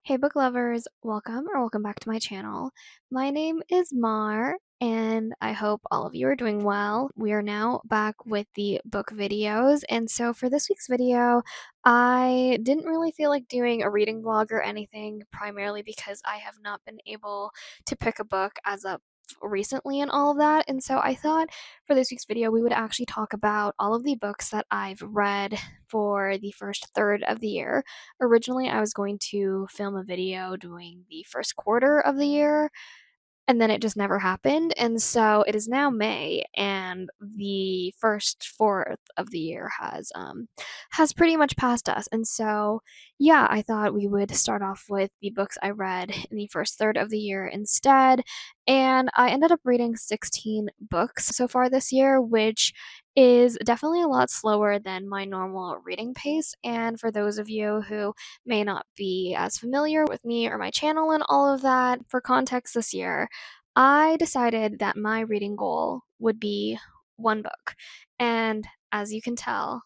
Hey book lovers, welcome back to my channel. My name is Mar and I hope all of you are doing well. We are now back with the book videos, and so for this week's video, I didn't really feel like doing a reading vlog or anything, primarily because I have not been able to pick a book as of recently and all of that, and so I thought for this week's video we would actually talk about all of the books that I've read for the first third of the year. Originally, I was going to film a video doing the first quarter of the year, and then it just never happened. And so it is now May, and the first fourth of the year has pretty much passed us. And so yeah, I thought we would start off with the books I read in the first third of the year instead. And I ended up reading 16 books so far this year, which is definitely a lot slower than my normal reading pace. And for those of you who may not be as familiar with me or my channel and all of that, for context, this year I decided that my reading goal would be one book. And as you can tell,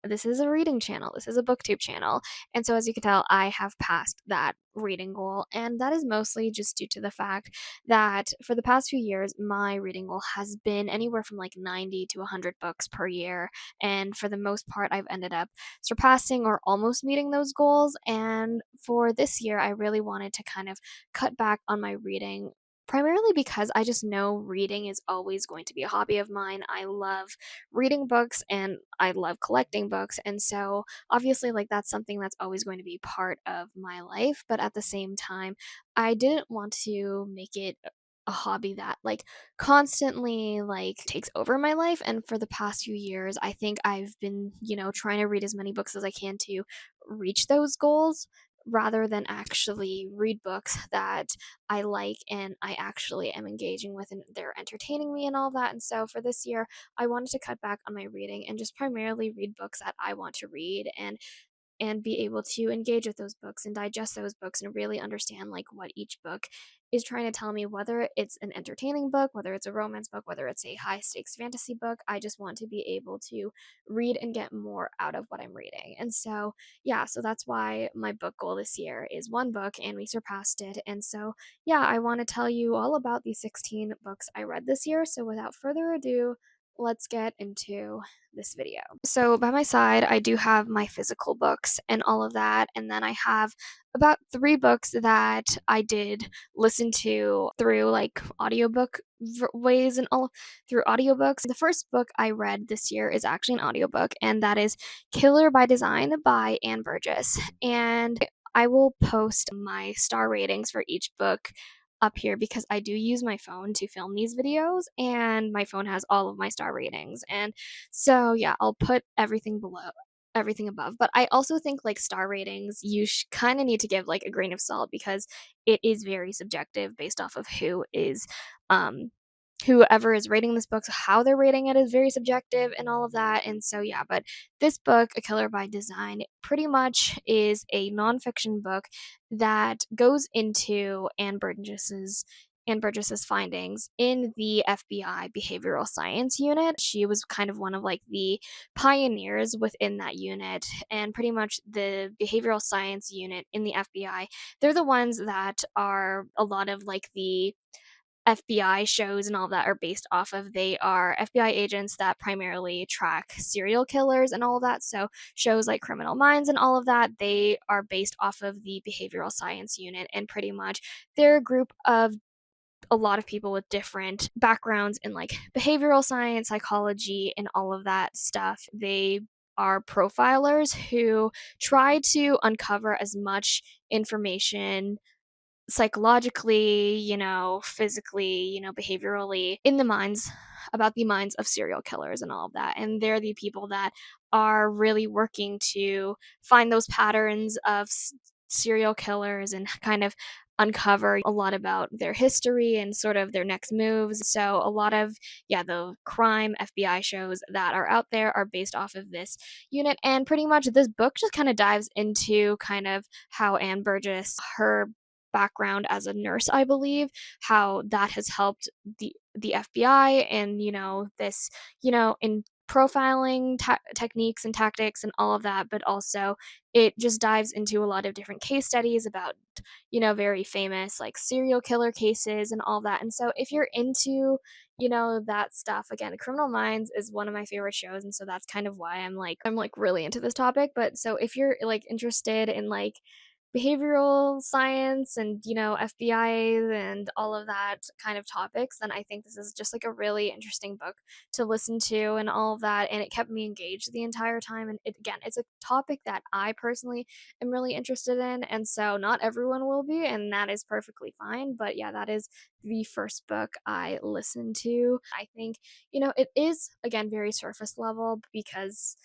this is a reading channel, this is a booktube channel. And so, as you can tell, I have passed that reading goal. And that is mostly just due to the fact that for the past few years, my reading goal has been anywhere from like 90 to 100 books per year. And for the most part, I've ended up surpassing or almost meeting those goals. And for this year, I really wanted to kind of cut back on my reading, primarily because I just know reading is always going to be a hobby of mine. I love reading books and I love collecting books. And so, obviously, like that's something that's always going to be part of my life. But at the same time, I didn't want to make it a hobby that like constantly like takes over my life. And for the past few years, I think I've been, trying to read as many books as I can to reach those goals rather than actually read books that I like and I actually am engaging with and they're entertaining me and all that. And so for this year, I wanted to cut back on my reading and just primarily read books that I want to read and be able to engage with those books and digest those books and really understand like what each book is trying to tell me, whether it's an entertaining book, whether it's a romance book, whether it's a high stakes fantasy book. I just want to be able to read and get more out of what I'm reading. And so yeah, so that's why my book goal this year is one book, and we surpassed it. And so yeah, I want to tell you all about the 16 books I read this year. So without further ado, let's get into this video. So by my side, I do have my physical books and all of that, and then I have about 3 books that I did listen to through like audiobook ways and all through audiobooks. The first book I read this year is actually an audiobook, and that is Killer by Design by Anne Burgess. And I will post my star ratings for each book up here because I do use my phone to film these videos, and my phone has all of my star ratings. And so yeah, I'll put everything below, everything above. But I also think like star ratings, you kind of need to give like a grain of salt because it is very subjective based off of um whoever is rating this book, so how they're rating it is very subjective and all of that. And so yeah, but this book, A Killer by Design, pretty much is a nonfiction book that goes into Anne Burgess's findings in the FBI behavioral science unit. She was kind of one of like the pioneers within that unit, and pretty much the behavioral science unit in the FBI, they're the ones that are a lot of like the FBI shows and all that are based off of. They are FBI agents that primarily track serial killers and all of that. So shows like Criminal Minds and all of that, they are based off of the behavioral science unit, and pretty much they're a group of a lot of people with different backgrounds in like behavioral science, psychology, and all of that stuff. They are profilers who try to uncover as much information psychologically, physically, behaviorally in the minds about the minds of serial killers and all of that. And they're the people that are really working to find those patterns of serial killers and kind of uncover a lot about their history and sort of their next moves. So a lot of the crime FBI shows that are out there are based off of this unit, and pretty much this book just kind of dives into kind of how Anne Burgess, her background as a nurse, I believe, how that has helped the FBI and this, in profiling techniques and tactics and all of that, but also it just dives into a lot of different case studies about, very famous like serial killer cases and all that. And so if you're into, that stuff, again, Criminal Minds is one of my favorite shows, and so that's kind of why I'm like really into this topic. But so if you're like interested in like behavioral science and, FBI and all of that kind of topics, then I think this is just like a really interesting book to listen to and all of that. And it kept me engaged the entire time. And again, it's a topic that I personally am really interested in. And so not everyone will be, and that is perfectly fine. But yeah, that is the first book I listened to. I think, it is, again, very surface level because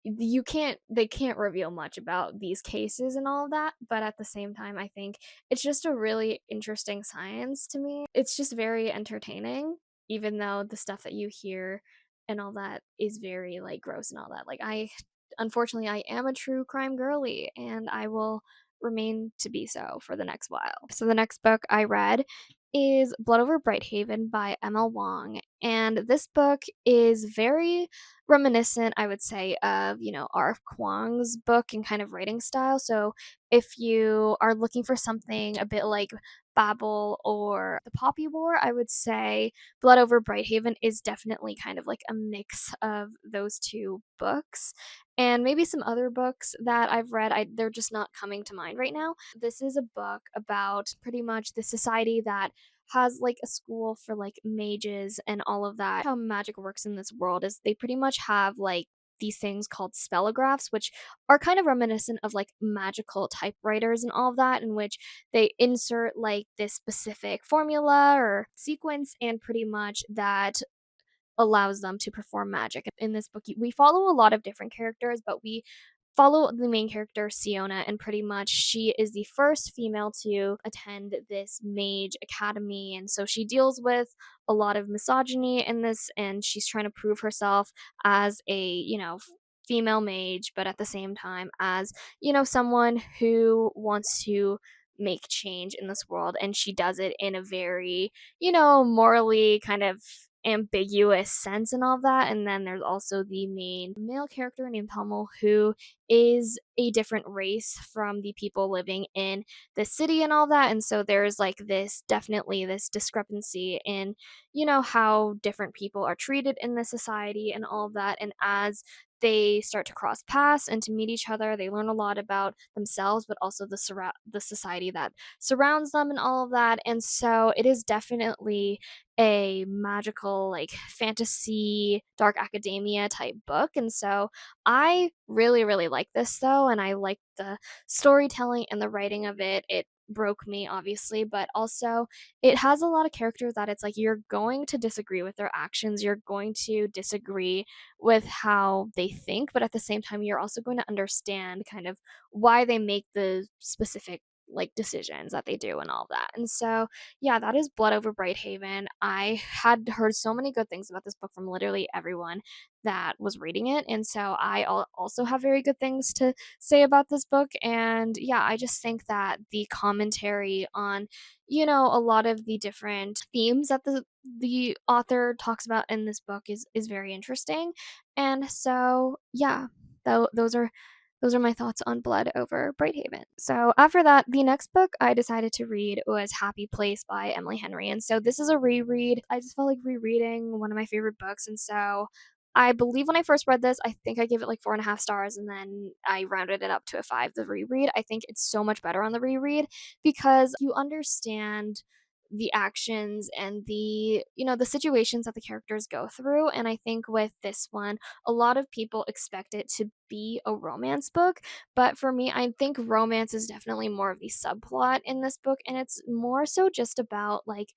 they can't reveal much about these cases and all of that, but at the same time I think it's just a really interesting science to me. It's just very entertaining, even though the stuff that you hear and all that is very like gross and all that. Like, I unfortunately I am a true crime girly, and I will remain to be so for the next while. So the next book I read is Blood Over Brighthaven by ML Wong, and this book is very reminiscent, I would say, of, R.F. Kuang's book and kind of writing style. So if you are looking for something a bit like Babel or The Poppy War, I would say Blood Over Brighthaven is definitely kind of like a mix of those two books. And maybe some other books that I've read, they're just not coming to mind right now. This is a book about pretty much the society that has like a school for like mages and all of that. How magic works in this world is they pretty much have like these things called spellagraphs, which are kind of reminiscent of like magical typewriters and all of that, in which they insert like this specific formula or sequence, and pretty much that allows them to perform magic. In this book, we follow a lot of different characters, but we follow the main character, Siona, and pretty much she is the first female to attend this mage academy. And so she deals with a lot of misogyny in this, and she's trying to prove herself as a, female mage, but at the same time as, someone who wants to make change in this world. And she does it in a very, morally kind of ambiguous sense and all that. And then there's also the main male character named Hummel, who is a different race from the people living in the city and all that. And so there's like this definitely this discrepancy in, how different people are treated in the society and all of that. And as they start to cross paths and to meet each other, they learn a lot about themselves, but also the society that surrounds them and all of that. And so it is definitely a magical, like, fantasy, dark academia type book. And so I really, really like this though, and I like the storytelling and the writing of it. It broke me, obviously, but also it has a lot of characters that it's like you're going to disagree with their actions, you're going to disagree with how they think, but at the same time, you're also going to understand kind of why they make the specific like decisions that they do and all that. And so yeah, that is Blood Over Brighthaven. I had heard so many good things about this book from literally everyone that was reading it. And so I also have very good things to say about this book. And yeah, I just think that the commentary on, a lot of the different themes that the author talks about in this book is very interesting. And so yeah, those are my thoughts on Blood Over Brighthaven. So after that, the next book I decided to read was Happy Place by Emily Henry. And so this is a reread. I just felt like rereading one of my favorite books. And so I believe when I first read this, I think I gave it like 4.5 stars, and then I rounded it up to a 5 the reread. I think it's so much better on the reread because you understand the actions and the situations that the characters go through. And I think with this one, a lot of people expect it to be a romance book, but for me, I think romance is definitely more of the subplot in this book, and it's more so just about like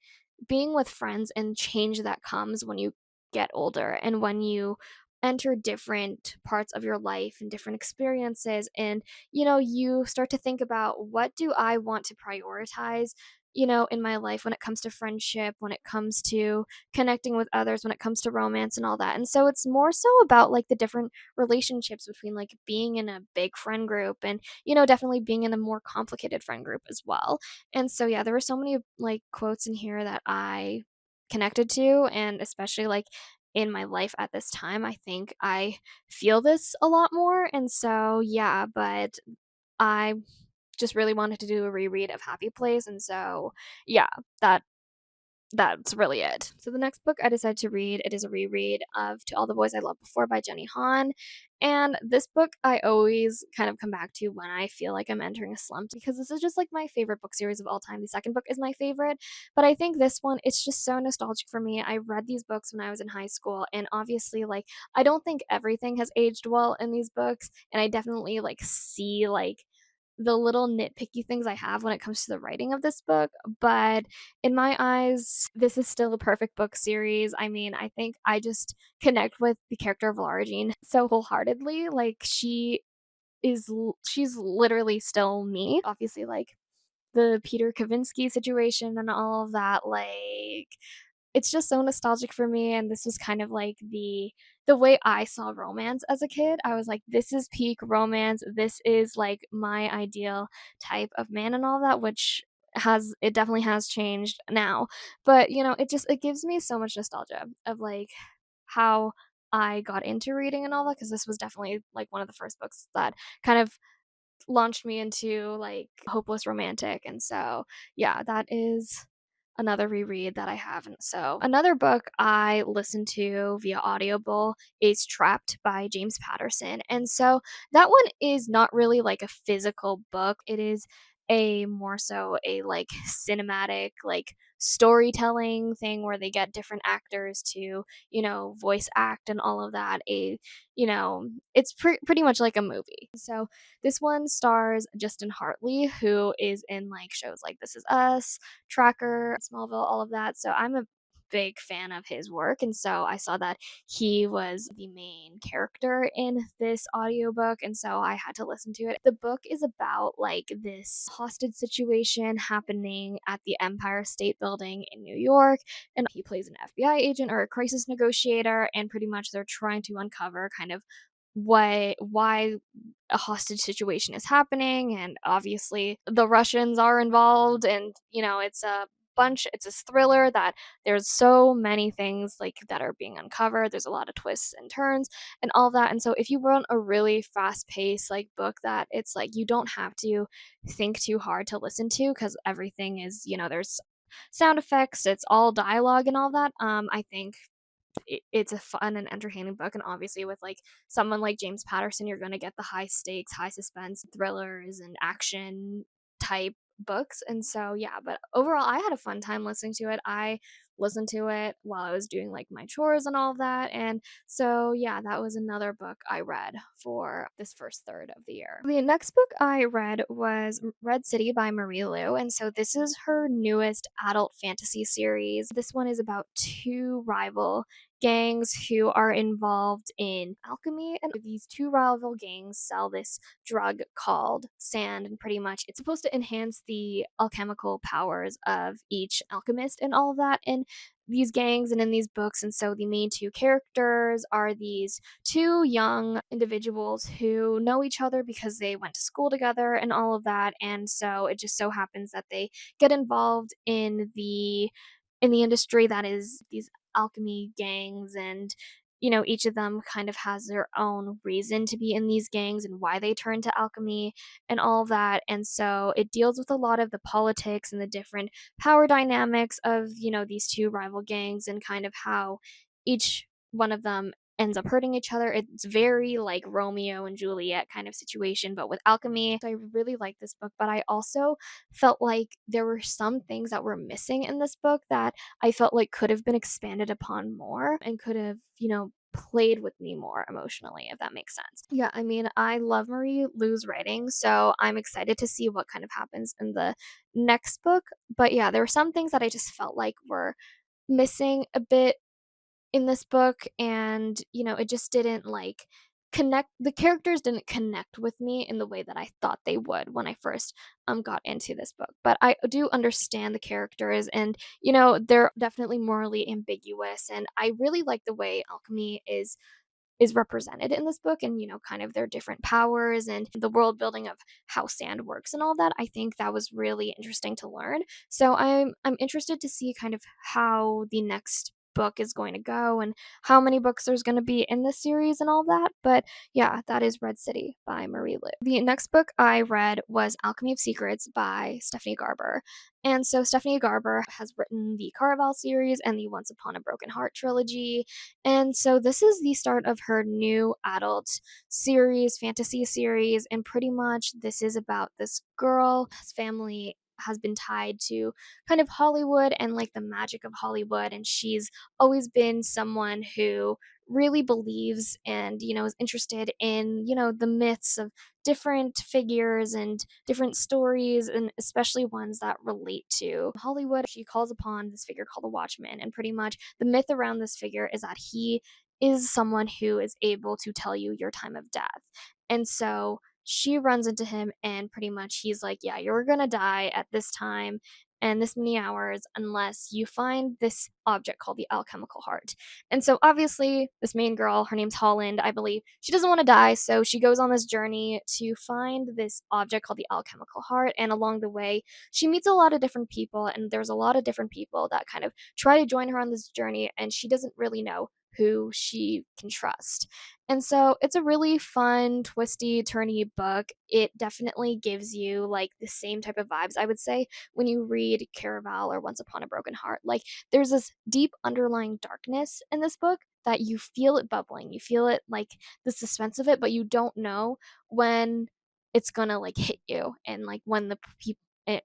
being with friends and change that comes when you get older and when you enter different parts of your life and different experiences. And you start to think about, what do I want to prioritize, in my life, when it comes to friendship, when it comes to connecting with others, when it comes to romance and all that. And so it's more so about like the different relationships between like being in a big friend group and, definitely being in a more complicated friend group as well. And so yeah, there were so many like quotes in here that I connected to, and especially like in my life at this time, I think I feel this a lot more. And so, yeah, but I just really wanted to do a reread of Happy Place. And so, yeah, that that's really it. So the next book I decided to read, it is a reread of To All the Boys I Loved Before by Jenny Han. And this book I always kind of come back to when I feel like I'm entering a slump because this is just like my favorite book series of all time. The second book is my favorite, but I think this one, it's just so nostalgic for me. I read these books when I was in high school, and obviously, like, I don't think everything has aged well in these books, and I definitely like see like the little nitpicky things I have when it comes to the writing of this book, but in my eyes, this is still a perfect book series. I mean, I think I just connect with the character of Lara Jean so wholeheartedly. Like she's literally still me. Obviously, like the Peter Kavinsky situation and all of that, like it's just so nostalgic for me, and this was kind of like the way I saw romance as a kid. I was like, this is peak romance. This is like my ideal type of man and all that, which has it definitely has changed now. But, it gives me so much nostalgia of like how I got into reading and all that because this was definitely like one of the first books that kind of launched me into like hopeless romantic. And so, yeah, that is another reread that I have. And so, another book I listened to via Audible is Trapped by James Patterson. And so, that one is not really like a physical book. It is a more so a like cinematic like storytelling thing where they get different actors to, voice act and all of that. It's pretty much like a movie. So this one stars Justin Hartley, who is in like shows like This Is Us, Tracker, Smallville, all of that. So I'm a big fan of his work, and so I saw that he was the main character in this audiobook, and so I had to listen to it. The book is about like this hostage situation happening at the Empire State Building in New York, and he plays an FBI agent or a crisis negotiator, and pretty much they're trying to uncover kind of why a hostage situation is happening, and obviously the Russians are involved, and it's a thriller that there's so many things like that are being uncovered. There's a lot of twists and turns and all that. And so if you want a really fast paced like book that it's like you don't have to think too hard to listen to because everything is, there's sound effects, it's all dialogue and all that. I think it's a fun and entertaining book, and obviously with like someone like James Patterson, you're going to get the high stakes, high suspense thrillers and action type books. And so, yeah, but overall I had a fun time listening to it. I listened to it while I was doing like my chores and all of that. And so, yeah, that was another book I read for this first third of the year. The next book I read was Red City by Marie Lu, and so this is her newest adult fantasy series. This one is about two rival gangs who are involved in alchemy, and these two rival gangs sell this drug called sand, and pretty much it's supposed to enhance the alchemical powers of each alchemist and all of that in these gangs and in these books. And so the main two characters are these two young individuals who know each other because they went to school together and all of that. And so it just so happens that they get involved in the industry that is these alchemy gangs, and each of them kind of has their own reason to be in these gangs and why they turn to alchemy and all of that. And so it deals with a lot of the politics and the different power dynamics of these two rival gangs and kind of how each one of them ends up hurting each other. It's very like Romeo and Juliet kind of situation, but with alchemy. So I really like this book, but I also felt like there were some things that were missing in this book that I felt like could have been expanded upon more and could have, played with me more emotionally, if that makes sense. Yeah, I mean, I love Marie Lu's writing, so I'm excited to see what kind of happens in the next book. But yeah, there were some things that I just felt like were missing a bit in this book, and it just didn't like connect. The characters didn't connect with me in the way that I thought they would when I first got into this book. But I do understand the characters, and they're definitely morally ambiguous, and I really like the way alchemy is represented in this book, and kind of their different powers and the world building of how sand works and all that. I think that was really interesting to learn. So I'm interested to see kind of how the next book is going to go and how many books there's going to be in this series and all that. But yeah, that is Red City by Marie Lu. The next book I read was Alchemy of Secrets by Stephanie Garber. And so Stephanie Garber has written the Caraval series and the Once Upon a Broken Heart trilogy. And so this is the start of her new adult series, fantasy series, and pretty much this is about this girl. His family has been tied to kind of Hollywood and like the magic of Hollywood, and she's always been someone who really believes and is interested in the myths of different figures and different stories, and especially ones that relate to Hollywood. She calls upon this figure called the Watchman, and pretty much the myth around this figure is that he is someone who is able to tell you your time of death. And so she runs into him, and pretty much he's like, yeah, you're gonna die at this time and this many hours unless you find this object called the alchemical heart. And so obviously this main girl, her name's Holland, I believe, she doesn't want to die, so she goes on this journey to find this object called the alchemical heart. And along the way she meets a lot of different people, and there's a lot of different people that kind of try to join her on this journey, and she doesn't really know who she can trust. And so it's a really fun, twisty, turny book. It definitely gives you like the same type of vibes, I would say, when you read Caraval or Once Upon a Broken Heart. Like there's this deep underlying darkness in this book that you feel it bubbling. You feel it like the suspense of it, but you don't know when it's gonna like hit you and like when the people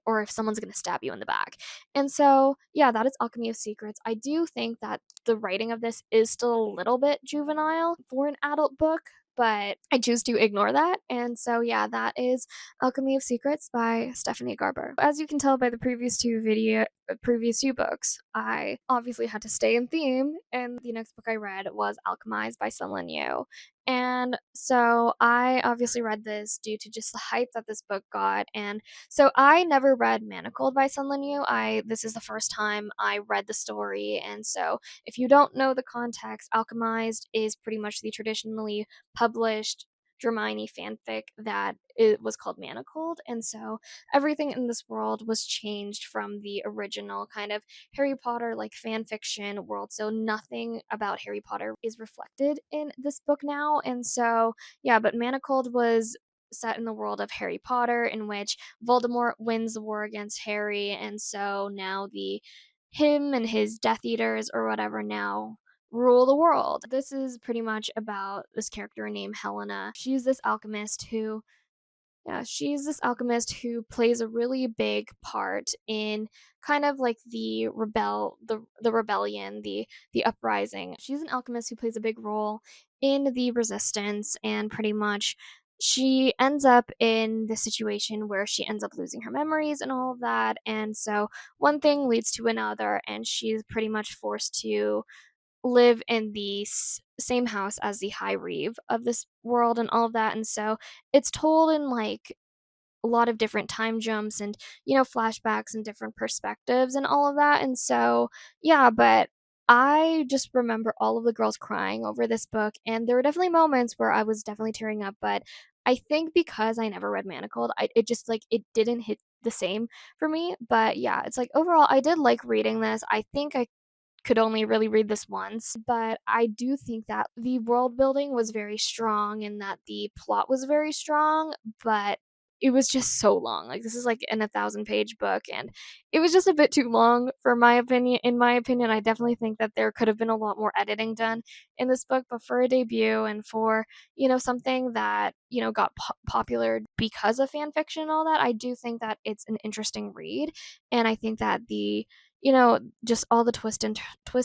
or if someone's going to stab you in the back. And so, yeah, that is Alchemy of Secrets. I do think that the writing of this is still a little bit juvenile for an adult book, but I choose to ignore that. And so, yeah, that is Alchemy of Secrets by Stephanie Garber. As you can tell by the previous two books, I obviously had to stay in theme, and the next book I read was Alchemized by Sun Lin Yu. And so I obviously read this due to just the hype that this book got. And so I never read Manacled by Sun Lin Yu. This is the first time I read the story, and so if you don't know the context, Alchemized is pretty much the traditionally published Hermione fanfic that it was called Manacled, and so everything in this world was changed from the original kind of Harry Potter like fan fiction world. So nothing about Harry Potter is reflected in this book now, and so yeah, but Manacled was set in the world of Harry Potter, in which Voldemort wins the war against Harry, and so now the him and his Death Eaters or whatever now rule the world. This is pretty much about this character named Helena. She's this alchemist who plays a really big part in kind of like the rebellion, the uprising. She's an alchemist who plays a big role in the resistance, and pretty much she ends up in the situation where she ends up losing her memories and all of that. And so one thing leads to another, and she's pretty much forced to live in the same house as the High Reeve of this world and all of that. And so it's told in like a lot of different time jumps and flashbacks and different perspectives and all of that. And so yeah, but I just remember all of the girls crying over this book, and there were definitely moments where I was definitely tearing up, but I think because I never read Manacled, it just like it didn't hit the same for me. But yeah, it's like overall I did like reading this. I think I could only really read this once, but I do think that the world building was very strong and that the plot was very strong, but it was just so long. Like this is like an 1,000-page book, and it was just a bit too long for my opinion. In my opinion, I definitely think that there could have been a lot more editing done in this book, but for a debut and for, something that, got popular because of fan fiction and all that, I do think that it's an interesting read. And I think that just all the twists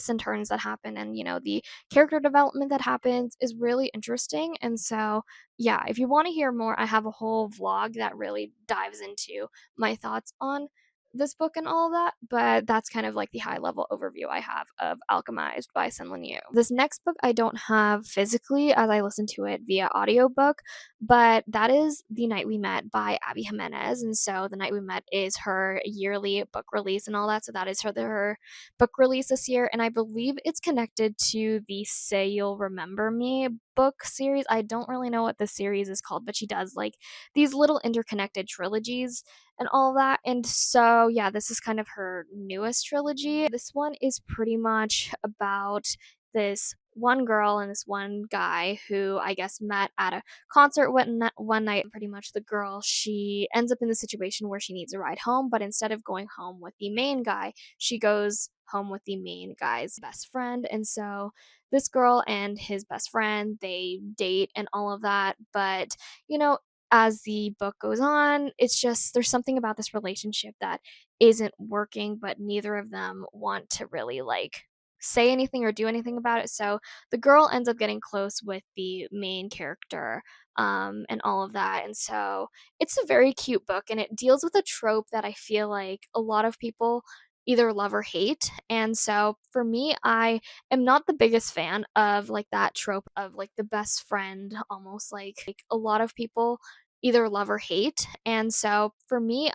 and turns that happen, and the character development that happens is really interesting. And so yeah, if you want to hear more, I have a whole vlog that really dives into my thoughts on this book and all of that, but that's kind of like the high level overview I have of Alchemized by Sun Lin Yu. This next book I don't have physically, as I listen to it via audiobook, but that is The Night We Met by Abby Jimenez, and so The Night We Met is her yearly book release and all that, so that is her book release this year, and I believe it's connected to the Say You'll Remember Me book series. I don't really know what the series is called, but she does like these little interconnected trilogies and all that. And so, yeah, this is kind of her newest trilogy. This one is pretty much about this one girl and this one guy who I guess met at a concert one night. Pretty much the girl, she ends up in the situation where she needs a ride home, but instead of going home with the main guy, she goes home with the main guy's best friend. And so this girl and his best friend, they date and all of that, but you know, as the book goes on, it's just there's something about this relationship that isn't working, but neither of them want to really like say anything or do anything about it. So the girl ends up getting close with the main character, and all of that. And so it's a very cute book, and it deals with a trope that I feel like a lot of people either love or hate. And so for me, I am not the biggest fan of like that trope of like the best friend, almost like a lot of people either love or hate. And so for me,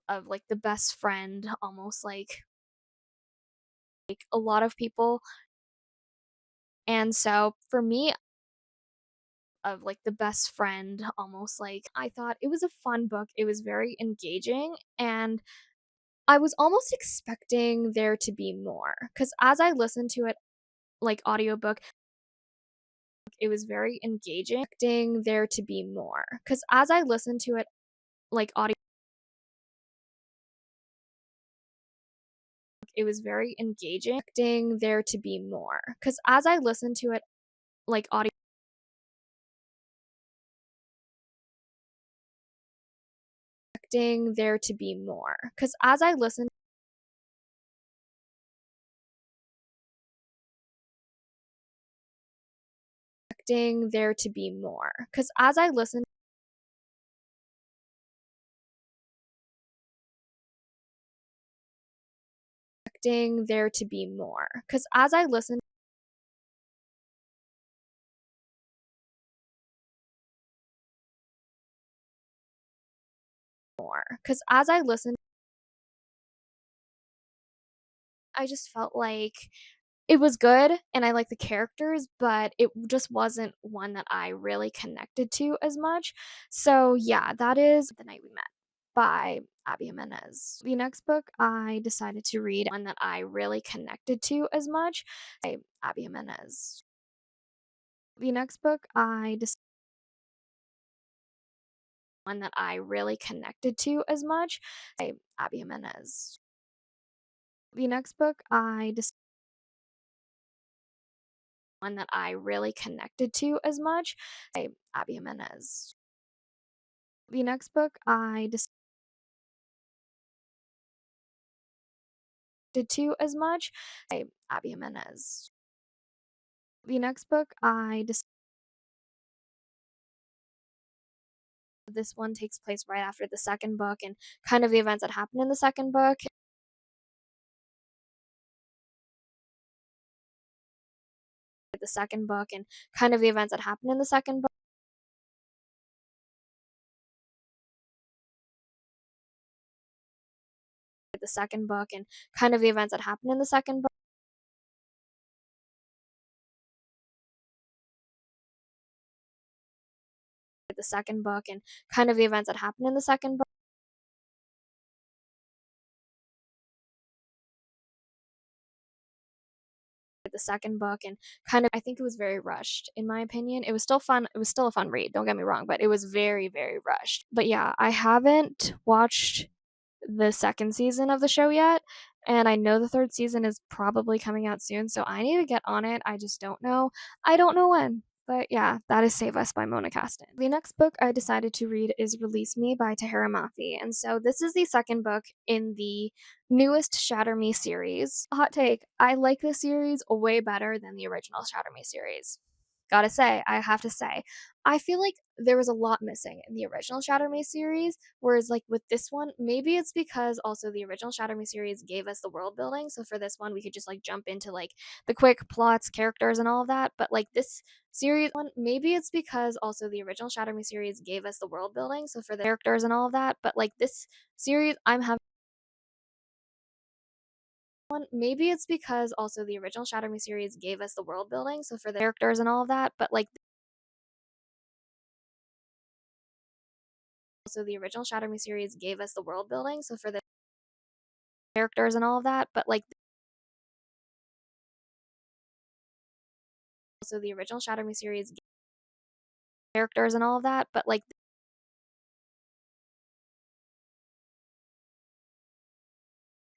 of like the best friend, almost like a lot of people. And so for me, of like the best friend, almost like I thought it was a fun book. It was very engaging, and I was almost expecting there to be more because as I listened to it like audiobook, it was very engaging. Expecting there to be more because as I listened to it like audio, it was very engaging. Expecting there to be more because as I listened to it like audio, expecting there to be more because as I listened expecting there to be more because as I listened expecting there to be more because as I listened more because as I listened I just felt like it was good and I like the characters, but it just wasn't one that I really connected to as much. So, yeah, that is The Night We Met by Abby Jimenez. The next book I decided to read, one that I really connected to as much, by Abby Jimenez. The next book I decided one that I really connected to as much, by Abby Jimenez. The next book I decided one that I really connected to as much, by Abby Jimenez. The next book I decided to as much, by Abby Jimenez. The next book I decided this one takes place right after the second book and kind of the events that happen in the second book. The second book and kind of the events that happen in the second book. The second book and kind of the events that happen in the second book. The second book and kind of the events that happen in the second book. The second book and kind of I think it was very rushed in my opinion. It was still fun. It was still a fun read, don't get me wrong, but it was very, very rushed. But yeah, I haven't watched the second season of the show yet, and I know the third season is probably coming out soon, so I need to get on it. I just don't know. I don't know when. But yeah, that is Save Us by Mona Caston. The next book I decided to read is Release Me by Tahira Mafi. And so this is the second book in the newest Shatter Me series. Hot take, I like this series way better than the original Shatter Me series. gotta say, I have to say, I feel like there was a lot missing in the original Shatter Me series, whereas, like, with this one, maybe it's because also the original Shatter Me series gave us the world building, so for this one, we could just, like, jump into, like, the quick plots, characters, and all of that, but, like, this series one, maybe it's because also the original Shatter Me series gave us the world building, so for the characters and all of that, but, like, this series, I'm having one, maybe it's because also the original Shatter Me series gave us the world building, so for the characters and all of that, but, like, also the original Shatter Me series gave us the world building, so for the characters and all of that, but, like, also the original Shatter Me series characters and all of that, but, like,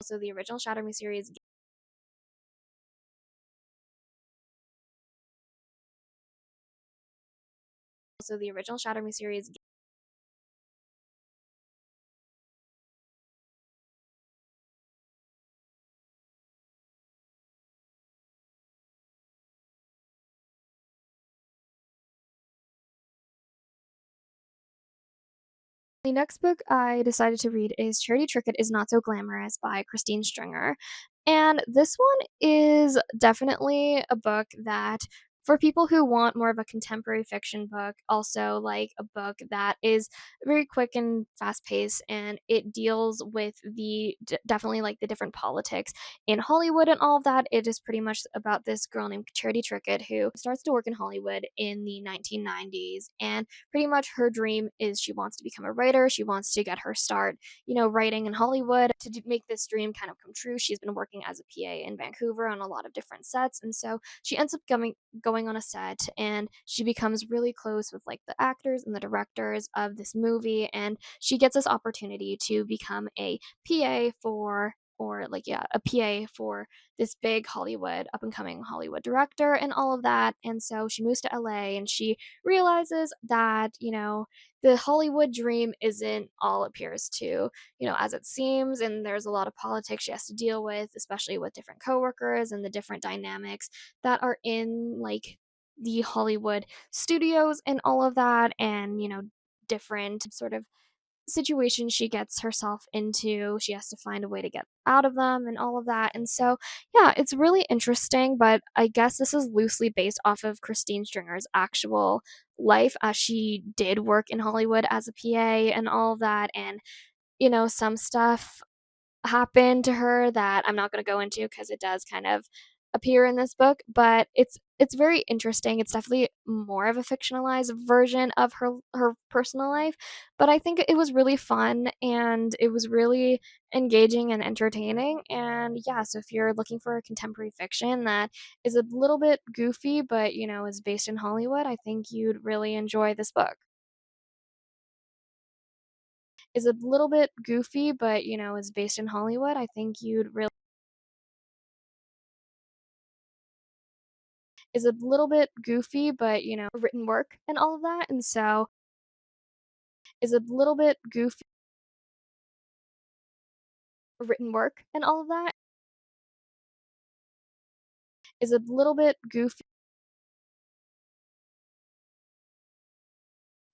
also the original Shatter Me series also the original Shatter Me series the next book I decided to read is Charity Trickett is Not So Glamorous by Christine Stringer. And this one is definitely a book that, for people who want more of a contemporary fiction book, also like a book that is very quick and fast paced, and it deals with definitely like the different politics in Hollywood and all of that. It is pretty much about this girl named Charity Trickett who starts to work in Hollywood in the 1990s, and pretty much her dream is she wants to become a writer. She wants to get her start, writing in Hollywood to make this dream kind of come true. She's been working as a PA in Vancouver on a lot of different sets, and so she ends up going on a set, and she becomes really close with like the actors and the directors of this movie, and she gets this opportunity to become a PA for or like yeah, a PA for this big Hollywood up and coming Hollywood director and all of that. And so she moves to LA, and she realizes that, the Hollywood dream isn't all it appears to, as it seems. And there's a lot of politics she has to deal with, especially with different coworkers and the different dynamics that are in like the Hollywood studios and all of that. And, different sort of situations she gets herself into. She has to find a way to get out of them and all of that. And so, yeah, it's really interesting, but I guess this is loosely based off of Christine Stringer's actual life, as she did work in Hollywood as a PA and all of that. And, some stuff happened to her that I'm not going to go into because it does kind of appear in this book, but it's very interesting. It's definitely more of a fictionalized version of her personal life, but I think it was really fun, and it was really engaging and entertaining. And yeah, so if you're looking for a contemporary fiction that is a little bit goofy but, is based in Hollywood, I think you'd really enjoy this book. Is a little bit goofy but, is based in Hollywood, I think you'd really is a little bit goofy, but, written work and all of that, and so is a little bit goofy written work and all of that is a little bit goofy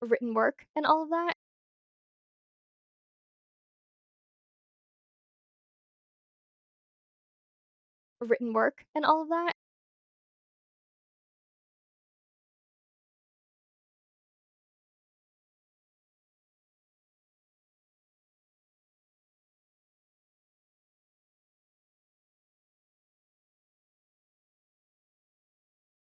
written work and all of that written work and all of that.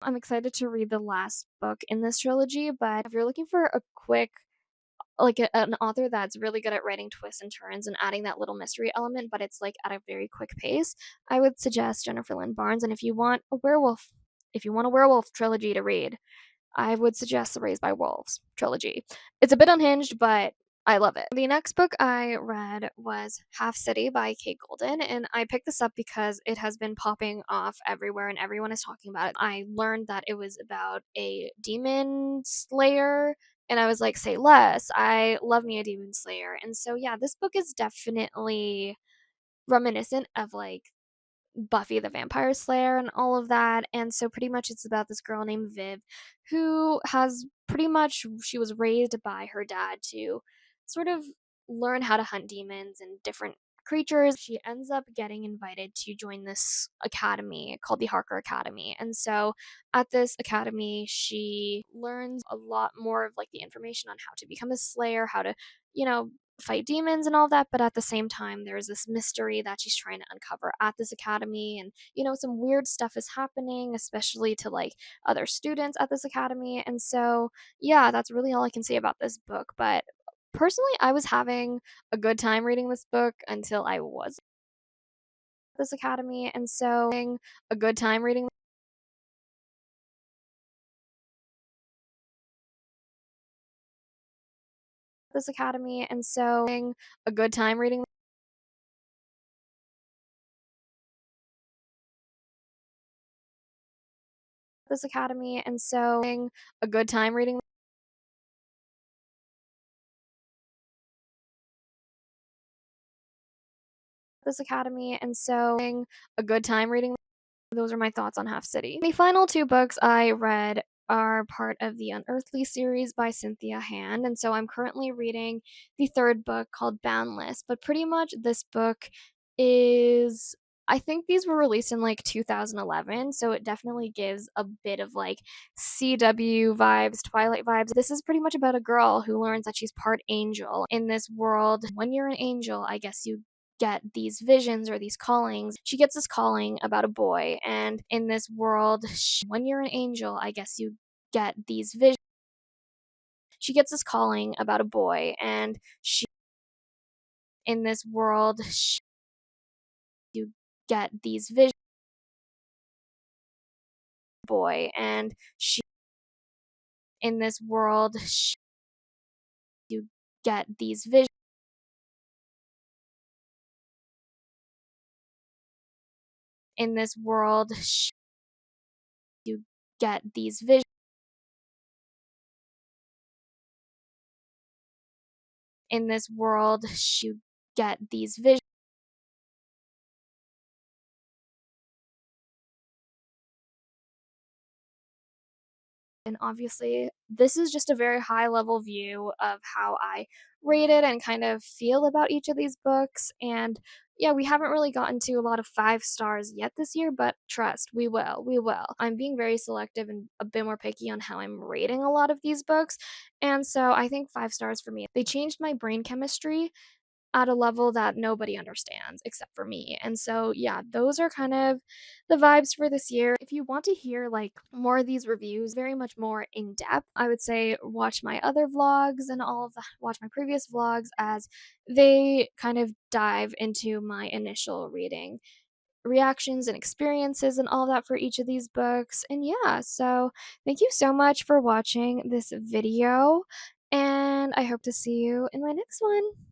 I'm excited to read the last book in this trilogy, but if you're looking for a quick like an author that's really good at writing twists and turns and adding that little mystery element, but it's like at a very quick pace, I would suggest Jennifer Lynn Barnes. And if you want a werewolf trilogy to read, I would suggest the Raised by Wolves trilogy. It's a bit unhinged, but I love it. The next book I read was Half City by Kate Golden, and I picked this up because it has been popping off everywhere and everyone is talking about it. I learned that it was about a demon slayer, and I was like, say less. I love me a demon slayer. And so, yeah, this book is definitely reminiscent of like Buffy the Vampire Slayer and all of that. And so pretty much it's about this girl named Viv who has pretty much she was raised by her dad to sort of learn how to hunt demons and different creatures. She ends up getting invited to join this academy called the Harker Academy. And so at this academy, she learns a lot more of like the information on how to become a slayer, how to, you know, fight demons and all that, but at the same time there's this mystery that she's trying to uncover at this academy, and some weird stuff is happening, especially to like other students at this academy. And so yeah, that's really all I can say about this book. But personally, I was having a good time reading this book until I was at this academy. And so a good time reading this academy. And so a good time reading this academy. And so a good time reading this academy. And so a good time reading. Those are my thoughts on Half City. The final two books I read are part of the Unearthly series by Cynthia Hand, and so I'm currently reading the third book called Boundless. But pretty much this book is, I think these were released in like 2011, so it definitely gives a bit of like CW vibes, Twilight vibes. This is pretty much about a girl who learns that she's part angel in this world. When you're an angel, I guess you get these visions or these callings. She gets this calling about a boy, and in this world, when you're an angel, I guess you get these visions. She gets this calling about a boy, and she in this world, you get these visions boy, and she in this world, you get these visions in this world, you get these visions in this world, you get these visions. And obviously, this is just a very high level view of how I rated and kind of feel about each of these books. And yeah, we haven't really gotten to a lot of 5 stars yet this year, but trust, we will. We will. I'm being very selective and a bit more picky on how I'm rating a lot of these books. And so I think 5 stars for me. They changed my brain chemistry at a level that nobody understands except for me. And so, yeah, those are kind of the vibes for this year. If you want to hear like more of these reviews, very much more in depth, I would say watch my other vlogs and all of the watch my previous vlogs as they kind of dive into my initial reading reactions and experiences and all that for each of these books. And yeah, so thank you so much for watching this video, and I hope to see you in my next one.